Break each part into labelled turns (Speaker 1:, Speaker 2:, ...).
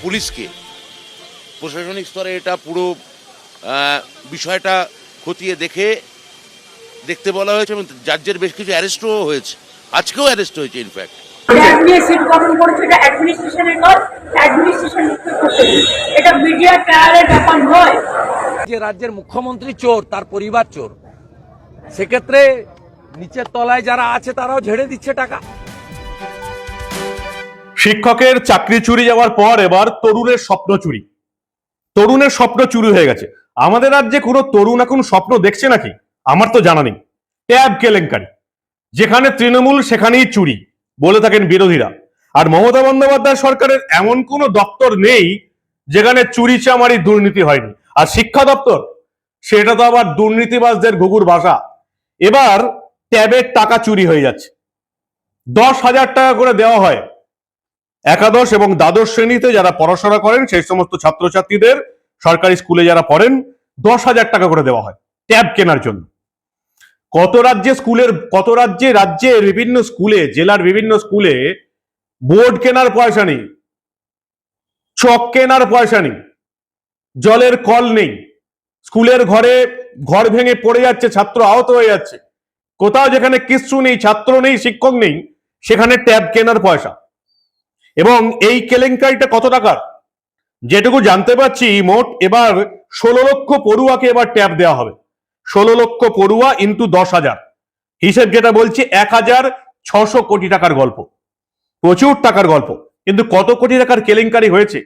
Speaker 1: পুলিশকে প্রশাসনিক স্তরে এটা পুরো বিষয়টা খতিয়ে দেখতে বলা হয়েছে এবং জাজের বেশ কিছু অ্যারেস্টও হয়েছে, আজকেও অ্যারেস্ট হয়েছে ইনফ্যাক্ট।
Speaker 2: সিট গঠন করেছে, এটা অ্যাডমিনিস্ট্রেশনের কাজ, অ্যাডমিনিস্ট্রেশন করতে, এটা মিডিয়া ট্রায়ালের ব্যাপার নয়।
Speaker 3: যে রাজ্যের মুখ্যমন্ত্রী চোর, তার পরিবার চোর, সেক্ষেত্রে নিচের তলায় যারা আছে তারাও ঝেড়ে দিচ্ছে টাকা।
Speaker 4: শিক্ষকের চাকরি চুরি যাওয়ার পর এবার তরুণের স্বপ্ন চুরি। তরুণের স্বপ্ন চুরি হয়ে গেছে। আমাদের রাজ্যে কোনো তরুণ এখন স্বপ্ন দেখছে নাকি? আমার তো জানা নেই। ট্যাব কেলেঙ্কারি, যেখানে তৃণমূল সেখানেই চুরি বলে থাকেন বিরোধীরা। আর মমতা বন্দ্যোপাধ্যায় সরকারের এমন কোনো দপ্তর নেই যেখানে চুরি চামারি দুর্নীতি হয়নি। আর শিক্ষা দপ্তর, সেটা তো আবার দুর্নীতিবাজদের ঘুঘুর ভাষা। এবার ট্যাবের টাকা চুরি হয়ে যাচ্ছে। 10,000 টাকা করে দেওয়া হয় একাদশ এবং দ্বাদশ শ্রেণীতে যারা পড়াশোনা করেন সেই সমস্ত ছাত্রছাত্রীদের, সরকারি স্কুলে যারা পড়েন, 10,000 টাকা করে দেওয়া হয় ট্যাব কেনার জন্য। কত রাজ্যের বিভিন্ন স্কুলে, জেলার বিভিন্ন স্কুলে বোর্ড কেনার পয়সা নেই, চক কেনার পয়সা নেই, জলের কল নেই, স্কুলের ঘর ভেঙে পড়ে যাচ্ছে, ছাত্র আহত হয়ে যাচ্ছে। কোথাও যেখানে কিছু নেই, ছাত্র নেই, শিক্ষক নেই, সেখানে ট্যাব কেনার পয়সা। এবং এই কেলেঙ্কারিটা কত টাকার, যেটুকু জানতে পারছি, মোট এবার 16 লক্ষ পড়ুয়াকে এবার ট্যাব দেওয়া হবে। 16 লক্ষ পড়ুয়া ইন্টু 10,000, হিসেব যেটা বলছি 1,600 কোটি টাকার গল্প। প্রচুর টাকার গল্প। কিন্তু কত কোটি টাকার কেলেঙ্কারি হয়েছে,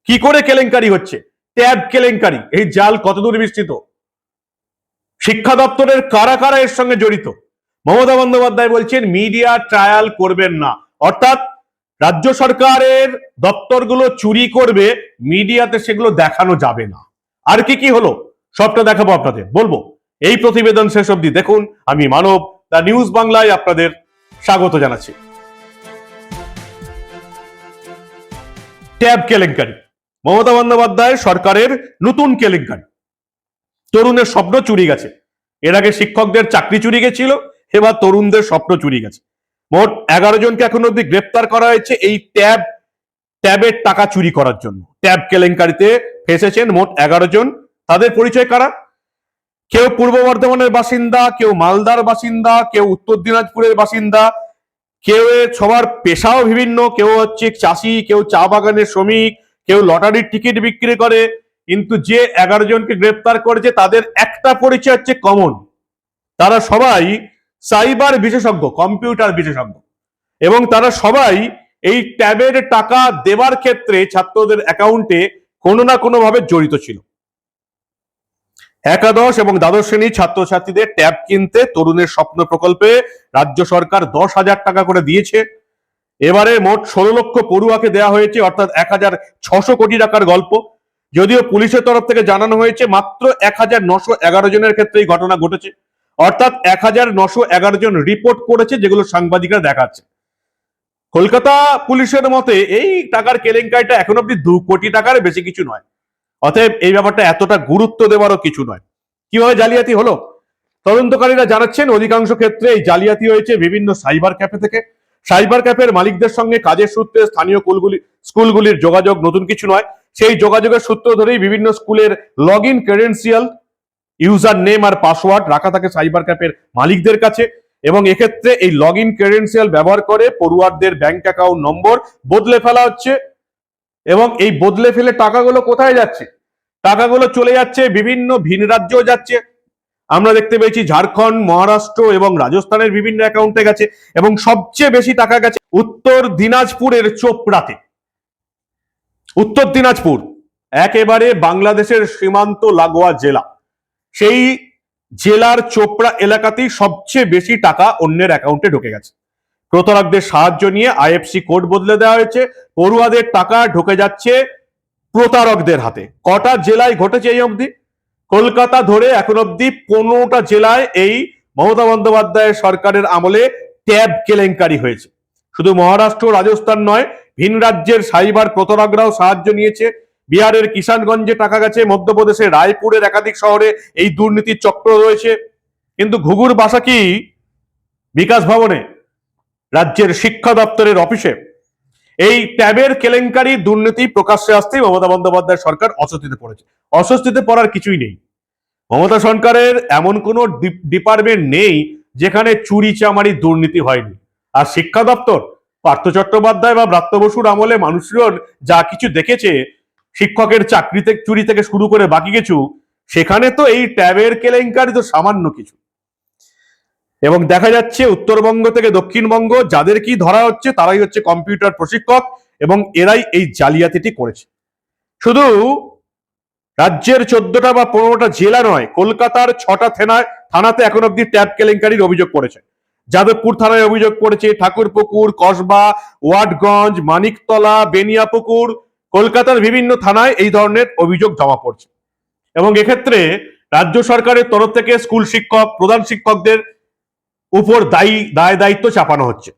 Speaker 4: কি করে কেলেঙ্কারি হচ্ছে? ট্যাব কেলেঙ্কারি। এই জাল কতদূর বিস্তৃত, শিক্ষা দপ্তরের কারা কারা এর সঙ্গে জড়িত? মমতা বন্দ্যোপাধ্যায় বলছেন মিডিয়া ট্রায়াল করবেন না, অর্থাৎ রাজ্য সরকারের দপ্তরগুলো চুরি করবে, মিডিয়াতে সেগুলো দেখানো যাবে না। আর কি কি হলো সবটা দেখাবো আপনাদের, বলবো। এই প্রতিবেদন শেষ অবধি দেখুন। আমি মানব, দ্য নিউজ বাংলায় আপনাদের স্বাগত জানাচ্ছি। ট্যাব কেলেঙ্কারি, মমতা বন্দ্যোপাধ্যায় সরকারের নতুন কেলেঙ্কারি। তরুণের স্বপ্ন চুরি গেছে। এর আগে শিক্ষকদের চাকরি চুরি গেছিল, এবার তরুণদের স্বপ্ন চুরি গেছে। মোট 11 জনকে এখন অব্দি গ্রেপ্তার করা হয়েছে এই ট্যাবের টাকা চুরি করার জন্য। ট্যাব কেলেঙ্কারিতে ফেসেছেন মোট 11 জন। তাদের পরিচয় কারা? কেউ পূর্ব বর্ধমানের বাসিন্দা, কেউ মালদার বাসিন্দা, কেউ উত্তর দিনাজপুরের বাসিন্দা, কেউ সবার পেশাও বিভিন্ন, কেউ হচ্ছে চাষি, কেউ চা বাগানের শ্রমিক, কেউ লটারির টিকিট বিক্রি করে। কিন্তু যে 11 জনকে গ্রেপ্তার করেছে তাদের একটা পরিচয় হচ্ছে কমন, তারা সবাই সাইবার বিশেষজ্ঞ, কম্পিউটার বিশেষজ্ঞ। এবং তারা সবাই এই ট্যাবের টাকা দেবার ক্ষেত্রে ছাত্রদের অ্যাকাউন্টে কোনো না কোনো ভাবে জড়িত ছিল। একাদশ এবং দ্বাদশ শ্রেণীর ছাত্রছাত্রীদের ট্যাব কিনতে তরুণের স্বপ্ন প্রকল্পে রাজ্য সরকার 10,000 টাকা করে দিয়েছে। এবারে মোট 16 লক্ষ পড়ুয়াকে দেওয়া হয়েছে, অর্থাৎ 1,600 কোটি টাকার গল্প। যদিও পুলিশের তরফ থেকে জানানো হয়েছে মাত্র 1,911 জনের ক্ষেত্রে এই ঘটনা ঘটেছে, অর্থাৎ 1,911 জন রিপোর্ট করেছে, যেগুলো সাংবাদিকরা দেখাচ্ছে। কলকাতা পুলিশের মতে এই টাকার কেলেঙ্কারিটা এখন অব্দি 2 কোটি টাকার বেশি কিছু নয়। অতএব এই ব্যাপারটা এতটা গুরুত্ব দেওয়ারও কিছু নয়। কিভাবে জালিয়াতি হলো? তদন্তকারীরা জানাচ্ছেন অধিকাংশ ক্ষেত্রে এই জালিয়াতি হয়েছে বিভিন্ন সাইবার ক্যাফে থেকে। সাইবার ক্যাফের মালিকদের সঙ্গে কাজের সূত্রে স্থানীয় স্কুলগুলির যোগাযোগ নতুন কিছু নয়। সেই যোগাযোগের সূত্র ধরেই বিভিন্ন স্কুলের log in credential, user name আর পাসওয়ার্ড রাখা থাকে সাইবার ক্যাফের মালিকদের কাছে। এবং এক্ষেত্রে এই লগ ইন ক্রেডেন্সিয়াল ব্যবহার করে পড়ুয়ারদের ব্যাংক অ্যাকাউন্ট নম্বর বদলে ফেলা হচ্ছে। এবং এই বদলে ফেলে টাকাগুলো কোথায় যাচ্ছে? টাকাগুলো চলে যাচ্ছে বিভিন্ন ভিন রাজ্যও যাচ্ছে। আমরা দেখতে পেয়েছি ঝাড়খণ্ড, মহারাষ্ট্র এবং রাজস্থানের বিভিন্ন অ্যাকাউন্টে গেছে। এবং সবচেয়ে বেশি টাকা গেছে উত্তর দিনাজপুরের চোপড়াতে। উত্তর দিনাজপুর একেবারে বাংলাদেশের সীমান্ত লাগোয়া জেলা, সেই জেলার চোপড়া এলাকাতেই সবচেয়ে বেশি টাকা অন্যের অ্যাকাউন্টে ঢুকে গেছে। প্রতারকদের সাহায্য নিয়ে আইএফসি কোড বদলে দেওয়া হয়েছে, পড়ুয়াদের টাকা ঢুকে যাচ্ছে প্রতারকদের হাতে। কটা জেলায় ঘটেছে এই অবধি? কলকাতা ধরে এখন অবধি 15টা জেলায় এই মমতা বন্দ্যোপাধ্যায়ের সরকারের আমলে ট্যাব কেলেঙ্কারি হয়েছে। শুধু মহারাষ্ট্র, রাজস্থান নয়, ভিন রাজ্যের সাইবার প্রতারকরাও সাহায্য নিয়েছে। বিহারের কিষানগঞ্জে টাকা গেছে, মধ্যপ্রদেশের রায়পুরের একাধিক শহরে এই দুর্নীতির চক্র রয়েছে। কিন্তু ঘুঘুর বাসা কি বিকাশ ভবনে, রাজ্যের শিক্ষা দপ্তরের অফিসে? এই ট্যাবের কেলেঙ্কারি দুর্নীতি প্রকাশ্যে আসতেই মমতা বন্দ্যোপাধ্যায় সরকার অস্বস্তিতে পড়েছে। অস্বস্তিতে পড়ার কিছুই নেই। মমতা সরকারের এমন কোনো ডিপার্টমেন্ট নেই যেখানে চুরি চামারি দুর্নীতি হয়নি। আর শিক্ষা দপ্তর পার্থ চট্টোপাধ্যায় বা ব্রাত্য বসুর আমলে মানুষজন যা কিছু দেখেছে, শিক্ষকের চাকরিতে চুরি থেকে শুরু করে বাকি কিছু, সেখানে তো এই ট্যাবের কেলেঙ্কারি তো সামান্য কিছু। এবং দেখা যাচ্ছে উত্তরবঙ্গ থেকে দক্ষিণবঙ্গ যাদের কি ধরা হচ্ছে তারাই হচ্ছে কম্পিউটার প্রশিক্ষক, এবং এরাই এই জালিয়াতিটি করেছে। শুধু রাজ্যের 14টা বা 15টা জেলা নয়, কলকাতার 6টা থানাতে এখন অব্দি ট্যাব কেলেঙ্কারির অভিযোগ পড়েছে। যাদবপুর থানায় অভিযোগ পড়েছে, ঠাকুরপুকুর, কসবা, ওয়াটগঞ্জ, মানিকতলা, বেনিয়াপুকুর, কলকাতার বিভিন্ন থানায় এই ধরনের অভিযোগ জমা পড়ছে। এবং এক্ষেত্রে রাজ্য সরকারের তরফ থেকে স্কুল শিক্ষক, প্রধান শিক্ষকদের উপর দায় দায়িত্ব চাপানো হচ্ছে।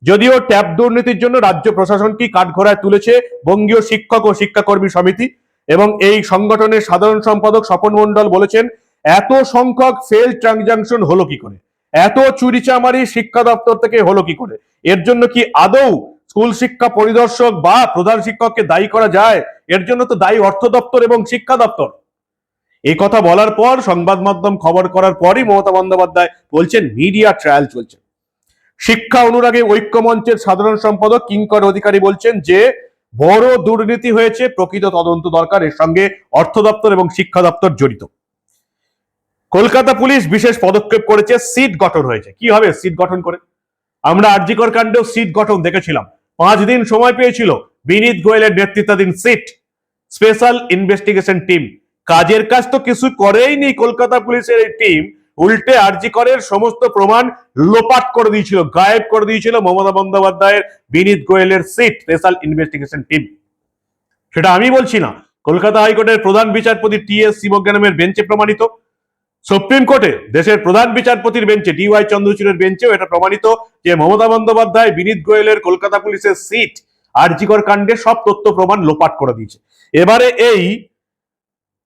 Speaker 4: যদিও ট্যাব দুর্নীতির জন্য রাজ্য প্রশাসনকে কাঠগড়ায় তুলেছে বঙ্গীয় শিক্ষক ও শিক্ষাকর্মী সমিতি, এবং এই সংগঠনের সাধারণ সম্পাদক স্বপন মণ্ডল বলেছেন, এত সংখ্যক ফেল ট্রানজাকশন হলো কি করে, এত চুরিচামারি শিক্ষা দপ্তর থেকে হলো কি করে, এর জন্য কি আদৌ স্কুল শিক্ষা পরিদর্শক বা প্রধান শিক্ষককে দায়ী করা যায়? এর জন্য তো দায়ী অর্থ দপ্তর এবং শিক্ষা দপ্তর। এই কথা বলার পর, সংবাদ মাধ্যম খবর করার পরই মমতা বন্দ্যোপাধ্যায় বলছেন মিডিয়া ট্রায়াল চলছে। শিক্ষা অনুরাগী ঐক্য মঞ্চের সাধারণ সম্পাদক কিঙ্কর অধিকারী বলছেন যে বড় দুর্নীতি হয়েছে, প্রকৃত তদন্ত দরকার, এর সঙ্গে অর্থ দপ্তর এবং শিক্ষা দপ্তর জড়িত। কলকাতা পুলিশ বিশেষ পদক্ষেপ করেছে, সিট গঠন হয়েছে। কি হবে সিট গঠন করে? আমরা আরজিকর কাণ্ডেও সিট গঠন দেখেছিলাম। 5 দিন সময় পেয়েছিল বিনীত গোয়েলের নেতৃত্বাধীন সিট স্পেশাল ইনভেস্টিগেশন টিম। কাজের কাজ তো কিছু করেইনি কলকাতা পুলিশের এই টিম, উল্টে আরজিকরের সমস্ত প্রমাণ লোপাট করে দিয়েছিল, গায়েব করে দিয়েছিল মমতা বন্দ্যোপাধ্যায়ের বিনীত গোয়েলের সিট স্পেশাল ইনভেস্টিগেশন টিম। সেটা আমি বলছি না, কলকাতা হাইকোর্টের প্রধান বিচারপতি টি.এস. শিবজ্ঞানমের বেঞ্চে প্রমাণিত, সুপ্রিম কোর্টে দেশের প্রধান বিচারপতির বেঞ্চে ডি.ওয়াই চন্দ্রচূড়ের বেঞ্চেও এটা প্রমাণিত যে মমতা বন্দ্যোপাধ্যায় বিনীত গোয়েলের কলকাতা পুলিশের সিট আরজিকর কাণ্ডে সব তথ্য প্রমাণ লোপাট করে দিয়েছে। এবারে এই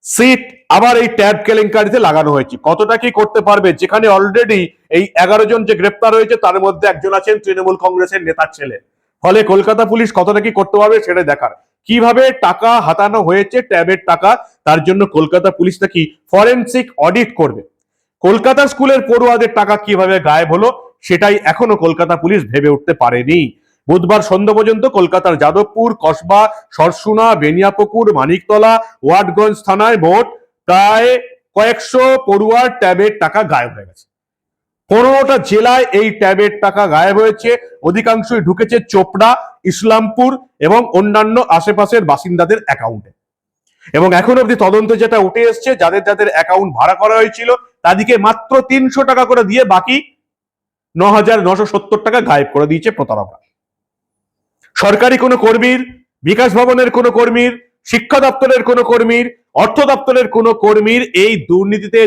Speaker 4: সিট আবার এই ট্যাব কেলেঙ্কারিতে লাগানো হয়েছে। কতটা কি করতে পারবে, যেখানে অলরেডি এই 11 জন যে গ্রেপ্তার হয়েছে তার মধ্যে একজন আছেন তৃণমূল কংগ্রেসের নেতার ছেলে। ফলে কলকাতা পুলিশ কতটা কি করতে পারবে সেটা দেখার। কিভাবে টাকা হাতানো হয়েছে, ট্যাবের টাকা, তার জন্য কলকাতা পুলিশ নাকি ফরেনসিক অডিট করবে। কলকাতা স্কুলের পড়ুয়াদের টাকা কিভাবে গায়েব হলো সেটাই এখনো কলকাতা পুলিশ ভেবে উঠতে পারেনি। বুধবার সন্ধ্যা পর্যন্ত কলকাতার যাদবপুর, কসবা, সরসুনা, বেনিয়াপুকুর, মানিকতলা, ওয়াটগঞ্জ থানায় মোট প্রায় কয়েকশো পড়ুয়ার ট্যাবের টাকা গায়েব হয়ে গেছে। 15টা জেলায় এই ট্যাবের টাকা গায়েব হয়েছে। অধিকাংশই ঢুকেছে চোপড়া, ইসলামপুর এবং অন্যান্য আশেপাশের বাসিন্দাদের অ্যাকাউন্টে। এবং এখন অব্দি তদন্তে যেটা উঠে এসছে, যাদের যাদের অ্যাকাউন্ট ভাড়া করা হয়েছিল তাদেরকে মাত্র 300 টাকা করে দিয়ে বাকি 9,970 টাকা গায়েব করে দিয়েছে প্রতারকরা। সরকারি কোনো কর্মীর, বিকাশ ভবনের কোনো কর্মীর, শিক্ষা দপ্তরের কোনো কর্মীর, অর্থ দপ্তরের কোনো কর্মীর এই দুর্নীতিতে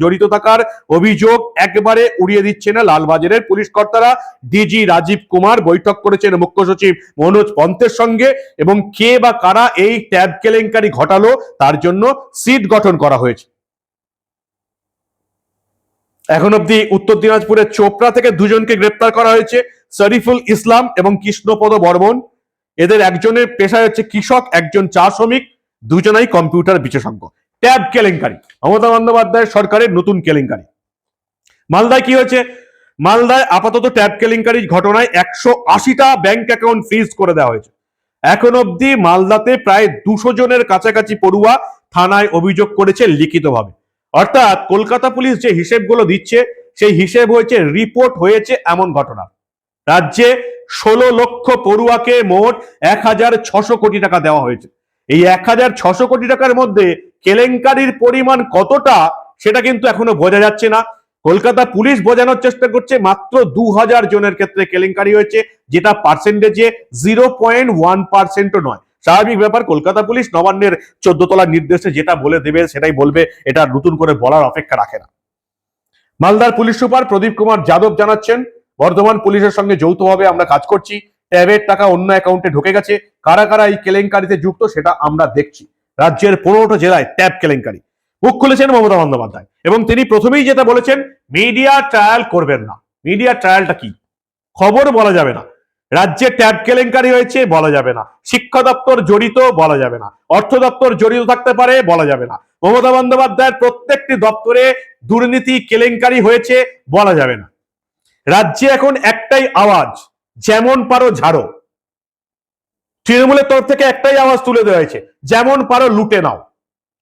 Speaker 4: জড়িত থাকার অভিযোগ একবারে উড়িয়ে দিচ্ছে না লালবাজারের পুলিশ কর্তারা। ডিজি রাজীব কুমার বৈঠক করেছেন মুখ্য সচিব মনোজ পন্থের সঙ্গে, এবং কে বা কারা এই ট্যাব কেলেঙ্কারি ঘটালো তার জন্য সিট গঠন করা হয়েছে। এখন অব্দি উত্তর দিনাজপুরের চোপড়া থেকে 2 জনকে গ্রেপ্তার করা হয়েছে, শরীফুল ইসলাম এবং কৃষ্ণপদ বর্মন। এদের একজনের পেশায় হচ্ছে কৃষক, একজন চা শ্রমিক, 2 জনাই কম্পিউটার বিশেষজ্ঞ। ট্যাব কেলেঙ্কারি মমতা বন্দ্যোপাধ্যায়ের সরকারের নতুন কেলেঙ্কারি। মালদায় কি হয়েছে? মালদায় আপাতত ট্যাব কেলেঙ্কারির ঘটনায় 180টা ব্যাংক অ্যাকাউন্ট ফ্রিজ করে দেওয়া হয়েছে। এখন অব্দি মালদাতে প্রায় 200 জনের কাছাকাছি পড়ুয়া থানায় অভিযোগ করেছে লিখিতভাবে। অর্থাৎ কলকাতা পুলিশ যে হিসেবগুলো দিচ্ছে সেই হিসেব হয়েছে, রিপোর্ট হয়েছে এমন ঘটনা। রাজ্যে 16 লক্ষ পড়ুয়াকে মোট 1,600 কোটি টাকা দেওয়া হয়েছে। এই 1,600 কোটি টাকার মধ্যে কেলেঙ্কারির পরিমাণ কতটা সেটা কিন্তু এখনো বোঝা যাচ্ছে না। কলকাতা পুলিশ বোঝানোর চেষ্টা করছে মাত্র 2000 জনের ক্ষেত্রে কেলেঙ্কারি হয়েছে, যেটা পার্সেন্টেজে 0.1%ও নয়। স্বাভাবিক ব্যাপার, কলকাতা পুলিশ নবান্নের 14 তলার নির্দেশে যেটা বলে দেবে সেটাই বলবে, এটা নতুন করে বলার অপেক্ষা রাখে না। মালদার পুলিশ সুপার প্রদীপ কুমার যাদব জানাচ্ছেন, বর্ধমান পুলিশের সঙ্গে যৌথভাবে আমরা কাজ করছি। ট্যাবের টাকা অন্য অ্যাকাউন্টে ঢুকে গেছে, কারা কারা এই কেলেঙ্কারিতে যুক্ত সেটা আমরা দেখছি। রাজ্যের 15টা জেলায় ট্যাব কেলেঙ্কারি। মুখ খুলেছেন মমতা বন্দ্যোপাধ্যায়, এবং তিনি প্রথমেই যেটা বলেছেন, মিডিয়া ট্রায়াল করবেন না। মিডিয়া ট্রায়ালটা কি? খবর বলা যাবে না, রাজ্যে ট্যাব কেলেঙ্কারি হয়েছে বলা যাবে না, শিক্ষা দপ্তর জড়িত বলা যাবে না, অর্থ দপ্তর জড়িত থাকতে পারে বলা যাবে না, মমতা বন্দ্যোপাধ্যায়ের প্রত্যেকটি দপ্তরে দুর্নীতি কেলেঙ্কারি হয়েছে বলা যাবে না। রাজ্যে এখন একটাই আওয়াজ, যেমন পারো ঝাড়ো। তৃণমূলের তরফ থেকে একটাই আওয়াজ তুলে দেওয়া হয়েছে, যেমন পারো লুটে নাও।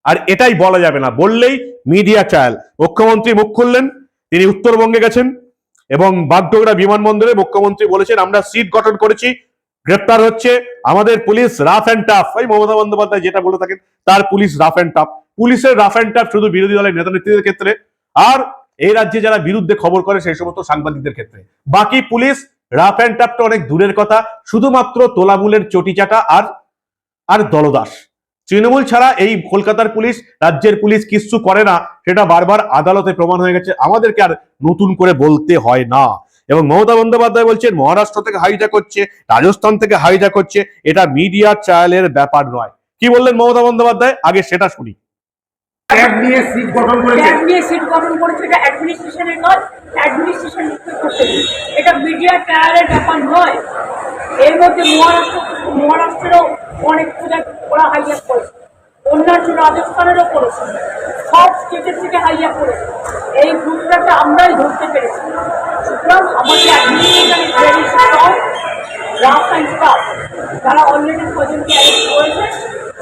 Speaker 4: আর এটাই বলা যাবে না, বললেই মিডিয়া ট্রায়াল। মুখ্যমন্ত্রী মুখ খুললেন, তিনি উত্তরবঙ্গে গেছেন এবং বাগডোগরা বিমানবন্দরে মুখ্যমন্ত্রী বলেছেন আমরা সিট গঠন করেছি, গ্রেপ্তার হচ্ছে আমাদের পুলিশ রাফ অ্যান্ড টাফ। ওই মমতা বন্দ্যোপাধ্যায় যেটা বলে থাকেন তার পুলিশ রাফ অ্যান্ড টাফ। পুলিশের রাফ অ্যান্ড টাফ শুধু বিরোধী দলের নেতা নেত্রীদের ক্ষেত্রে, আর এই রাজ্যে যারা বিরুদ্ধে খবর করে সেই সমস্ত সাংবাদিকদের ক্ষেত্রে। বাকি পুলিশ রাফ অ্যান্ড টাফটা অনেক দূরের কথা, শুধুমাত্র তোলামূলের চটিচাটা আর দলদাস। তৃণমূল ছাড়া এই কলকাতার পুলিশ, রাজ্যের পুলিশ কিচ্ছু করে না, সেটা বারবার আদালতে প্রমাণ হয়ে গেছে, আমাদেরকে আর নতুন করে বলতে হয় না। এবং মমতা বন্দ্যোপাধ্যায় বলছেন মহারাষ্ট্র থেকে হাইজ্যাক হচ্ছে, রাজস্থান থেকে হাইজ্যাক হচ্ছে, এটা মিডিয়া ট্রায়ালের ব্যাপার নয়। কি বললেন মমতা বন্দ্যোপাধ্যায়, আগে সেটা শুনি।
Speaker 2: ট্যাব নিয়ে সিট গঠন করেছে, এটা অ্যাডমিনিস্ট্রেশনের কাজ, অ্যাডমিনিস্ট্রেশন করতে দিন। এটা মিডিয়া ট্রায়ালের ব্যাপার নয়। এর মধ্যে মহারাষ্ট্রেরও অনেক পূজা ওরা হাইজ্যাক করেছে, অন্যান্য রাজস্থানেরও করেছে, সব স্টেটের থেকে হাইজ্যাক করেছে। এই গ্রুপটাকে আমরাই ধরতে পেরেছি। সুতরাং আমাদের administration is very strong, rough and tough. তারা অলরেডি কজনকে অ্যারেস্ট করেছে,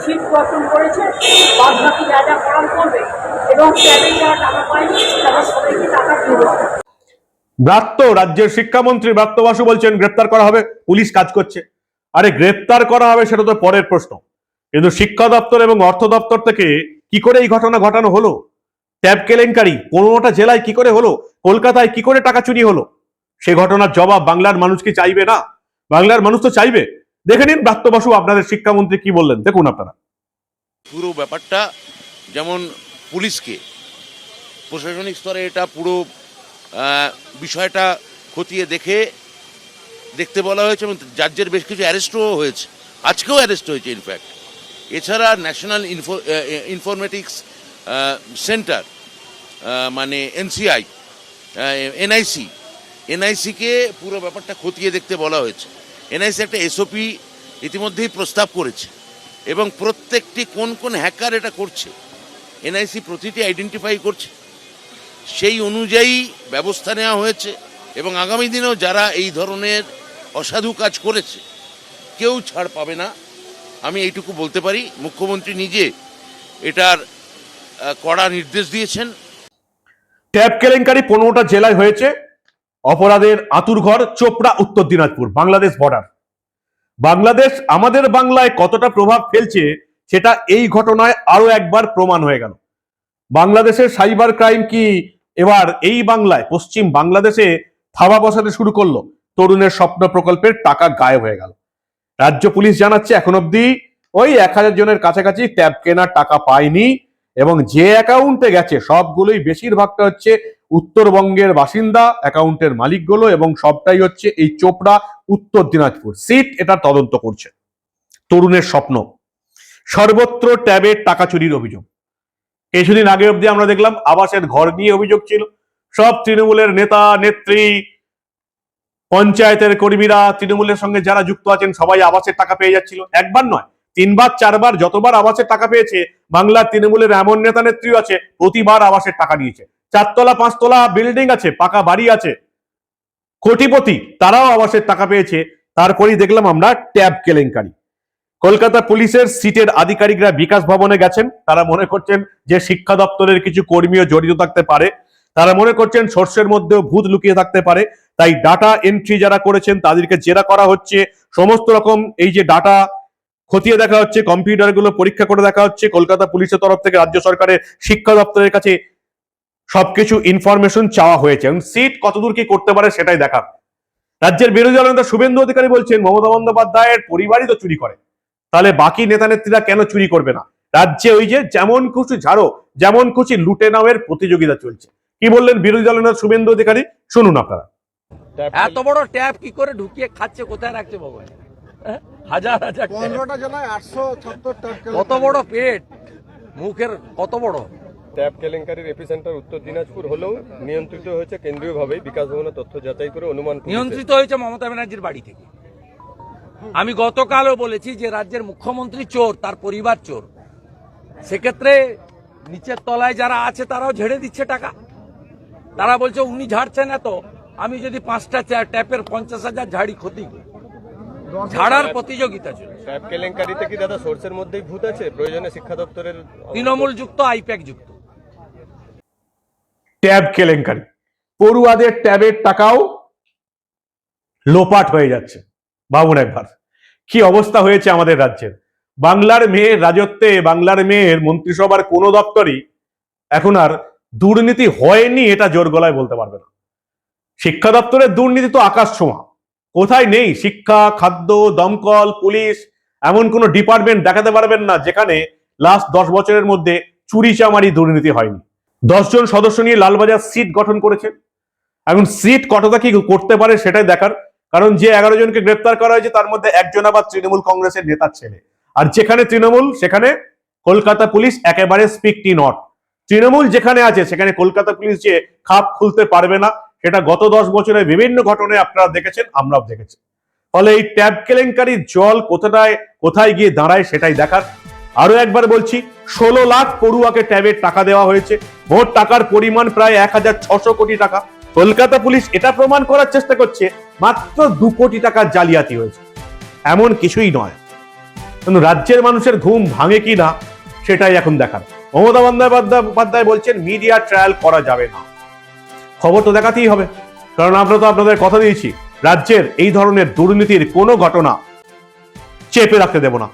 Speaker 2: সিট গঠন করেছে, বাদ বাকি যা যা করার করবে, এবং ট্যাবে যারা টাকা পায়নি তারা সবাইকে টাকা দিয়ে দেবে।
Speaker 4: ব্রাত্য রাজ্যের শিক্ষামন্ত্রী ব্রাত্য বসু বলছেন গ্রেপ্তার করা হবে, পুলিশ কাজ করছে। আরে গ্রেপ্তার করা হবে সেটা তো পরের প্রশ্ন, কিন্তু শিক্ষা দপ্তর এবং অর্থ দপ্তর থেকে কি করে এই ঘটনা ঘটানো হলো? ট্যাব কেলেঙ্কারি 15টা জেলায় কি করে হলো? কলকাতায় কি করে টাকা চুরি হলো? সে ঘটনার জবাব বাংলার মানুষ কি চাইবে না? বাংলার মানুষ তো চাইবে। দেখে নিন ব্রাত্য বসু আপনাদের শিক্ষামন্ত্রী কি বললেন, দেখুন আপনারা।
Speaker 1: পুরো ব্যাপারটা যেমন পুলিশকে প্রশাসনিক স্তরে এটা পুরো বিষয়টা খতিয়ে দেখতে বলা হয়েছে এবং রাজ্যের বেশ কিছু অ্যারেস্টও হয়েছে, আজকেও অ্যারেস্ট হয়েছে ইনফ্যাক্ট। এছাড়া ন্যাশনাল ইনফরমেটিক্স সেন্টার মানে এনসিআই, এনআইসিকে পুরো ব্যাপারটা খতিয়ে দেখতে বলা হয়েছে। এনআইসি একটা এসওপি ইতিমধ্যেই প্রস্তাব করেছে এবং প্রত্যেকটি কোন কোন হ্যাকার এটা করছে এনআইসি প্রতিটি আইডেন্টিফাই করছে, সেই অনুযায়ী ব্যবস্থা নেওয়া হয়েছে। এবং আগামী দিনেও যারা এই ধরনের অসাধু কাজ করেছে কেউ ছাড় পাবে না, আমি এইটুকু বলতে পারি। মুখ্যমন্ত্রী নিজে এটার কড়া নির্দেশ দিয়েছেন।
Speaker 4: ট্যাব কেলেঙ্কারি 15টা জেলায় হয়েছে, অপরাধের আতুরঘর চোপড়া, উত্তর দিনাজপুর, বাংলাদেশ বর্ডার। বাংলাদেশ আমাদের বাংলায় কতটা প্রভাব ফেলছে সেটা এই ঘটনায় আরো একবার প্রমাণ হয়ে গেল। বাংলাদেশের সাইবার ক্রাইম কি এবার এই বাংলায়, পশ্চিম বাংলাদেশে থাবা বসাতে শুরু করলো? তরুণের স্বপ্ন প্রকল্পের টাকা গায়েব হয়ে গেল। রাজ্য পুলিশ জানাচ্ছে এখন অব্দি ওই 1000 জনের কাছাকাছি ট্যাব কেনার টাকা পায়নি, এবং যে অ্যাকাউন্টে গেছে সবগুলোই, বেশিরভাগটা হচ্ছে উত্তরবঙ্গের বাসিন্দা অ্যাকাউন্টের মালিকগুলো, এবং সবটাই হচ্ছে এই চোপড়া, উত্তর দিনাজপুর। সিট এটা তদন্ত করছে। তরুণের স্বপ্ন, সর্বত্র ট্যাবের টাকা চুরির অভিযোগ। কিছুদিন আগে অব্দি আমরা দেখলাম আবাসের ঘর নিয়ে অভিযোগ ছিল, সব তৃণমূলের নেতা নেত্রী, পঞ্চায়েতের কর্মীরা, তৃণমূলের সঙ্গে যারা যুক্ত আছেন সবাই আবাসের টাকা পেয়ে যাচ্ছিল। একবার নয়, 3বার 4বার, যতবার আবাসের টাকা পেয়েছে বাংলার তৃণমূলের এমন নেতা নেত্রীও আছে প্রতিবার আবাসের টাকা নিয়েছে। 4 তলা 5 তলা বিল্ডিং আছে, পাকা বাড়ি আছে, কোটিপতি, তারাও আবাসের টাকা পেয়েছে। তারপরেই দেখলাম আমরা ট্যাব কেলেঙ্কারি। কলকাতা পুলিশের সিটের আধিকারিকরা বিকাশ ভবনে গেছেন, তারা মনে করছেন যে শিক্ষা দপ্তরের কিছু কর্মীও জড়িত থাকতে পারে, তারা মনে করছেন সর্ষের মধ্যেও ভূত লুকিয়ে থাকতে পারে। তাই ডাটা এন্ট্রি যারা করেছেন তাদেরকে জেরা করা হচ্ছে, সমস্ত রকম এই যে ডাটা খতিয়ে দেখা হচ্ছে, কম্পিউটারগুলো পরীক্ষা করে দেখা হচ্ছে। কলকাতা পুলিশের তরফ থেকে রাজ্য সরকারের শিক্ষা দপ্তরের কাছে সবকিছু ইনফরমেশন চাওয়া হয়েছে, এবং সিট কতদূর কি করতে পারে সেটাই দেখার। রাজ্যের বিরোধী দলনেতা শুভেন্দু অধিকারী বলছেন মমতা বন্দ্যোপাধ্যায়ের পরিবারই তো চুরি করে, তাহলে বাকি নেতা নেত্রীরা কেন চুরি করবে না? রাজ্যে ওই যে যেমন খুশি ঝাড়ো, যেমন খুশি লুটে নাওয়ের প্রতিযোগিতা চলছে। কি বললেন বিরোধী দলনেতা শুভেন্দু অধিকারী, শুনুন আপনারা।
Speaker 3: এত বড় ট্যাব কি করে ঢুকিয়ে খাচ্ছে, কোথায় রাখছে ভগবান? হাজার হাজার
Speaker 5: 15টা জেলায় 876 ট্যাব
Speaker 3: কত বড় পেট, মুখের কত বড়।
Speaker 6: ট্যাব কেলেঙ্কারির এপিসেন্টার উত্তর দিনাজপুর হলেও নিয়ন্ত্রিত হয়েছে কেন্দ্রীয়ভাবে। বিকাশ ভবনের তথ্য যাচাই করে অনুমান
Speaker 3: নিয়ন্ত্রিত হয়েছে মমতা ব্যানার্জির বাড়ি থেকে। আমি গতকালও বলেছি যে রাজ্যের মুখ্যমন্ত্রী চোর, তার পরিবার চোর। সেক্ষেত্রে নিচের তলায় যারা আছে তারাও ঝেড়ে দিচ্ছে টাকা। তারা বলছে উনি ঝাড়ছেন এত, আমি যদি 5টা ট্যাপের 50,000 ঝাড়ি ক্ষতি করি। ঝাড়ার প্রতিযোগিতা চলছে।
Speaker 6: ট্যাপ কেলেঙ্কারিতে কি দাদা সোর্সের মধ্যেই ভূত আছে? প্রয়োজনে শিক্ষা দপ্তরের
Speaker 3: তৃণমূল যুক্ত, আইপ্যাক যুক্ত।
Speaker 4: ট্যাব কেলেঙ্কারি, পড়ুয়াদের ট্যাবের টাকাও লোপাট হয়ে যাচ্ছে। ভাবুন একবার কি অবস্থা হয়েছে আমাদের রাজ্যের। বাংলার মেয়ের রাজত্বে, বাংলার মেয়ের মন্ত্রিসভার কোন দপ্তরই এখন আর দুর্নীতি হয়নি এটা জোর গলায় বলতে পারবে না। শিক্ষা দপ্তরের দুর্নীতি তো আকাশ ছোঁয়া, কোথায় নেই। শিক্ষা, খাদ্য, দমকল, পুলিশ, এমন কোন ডিপার্টমেন্ট দেখাতে পারবেন না যেখানে লাস্ট 10 বছরের মধ্যে চুরি চামারি দুর্নীতি হয়নি। 10 জন সদস্য নিয়ে লালবাজার সিট গঠন করেছে। এখন সিট কতটা কি করতে পারে সেটাই দেখার, কারণ যে 11 জনকে গ্রেপ্তার করা হয়েছে তার মধ্যে একজন আবার তৃণমূল কংগ্রেসের নেতার ছেলে। আর যেখানে তৃণমূল সেখানে কলকাতা পুলিশ একেবারে স্পিকটি নট। তৃণমূল যেখানে আছে সেখানে কলকাতা পুলিশ যে খাপ খুলতে পারবে না, সেটা গত 10 বছরে বিভিন্ন ঘটনায় আপনারা দেখেছেন, আমরাও দেখেছি। ফলে এই ট্যাব কেলেঙ্কারির জল কোথায় গিয়ে দাঁড়ায় সেটাই দেখার। আরো একবার বলছি, 16 লাখ পড়ুয়াকে ট্যাবের টাকা দেওয়া হয়েছে। মোট টাকার পরিমাণ প্রায় 1,600 কোটি টাকা। কলকাতা পুলিশ এটা প্রমাণ করার চেষ্টা করছে মাত্র 2 কোটি টাকা জালিয়াতি হয়েছে। এমন কিছুই নয়। কিন্তু রাজ্যের মানুষের ঘুম ভাঙে কি না সেটাই এখন দেখার। মমতা বন্দ্যোপাধ্যায় বলছেন মিডিয়া ট্রায়াল করা যাবে না। খবর তো দেখাতেই হবে, কারণ আমরা তো আপনাদের কথা দিয়েছি রাজ্যের এই ধরনের দুর্নীতির কোনো ঘটনা চেপে রাখতে দেব না।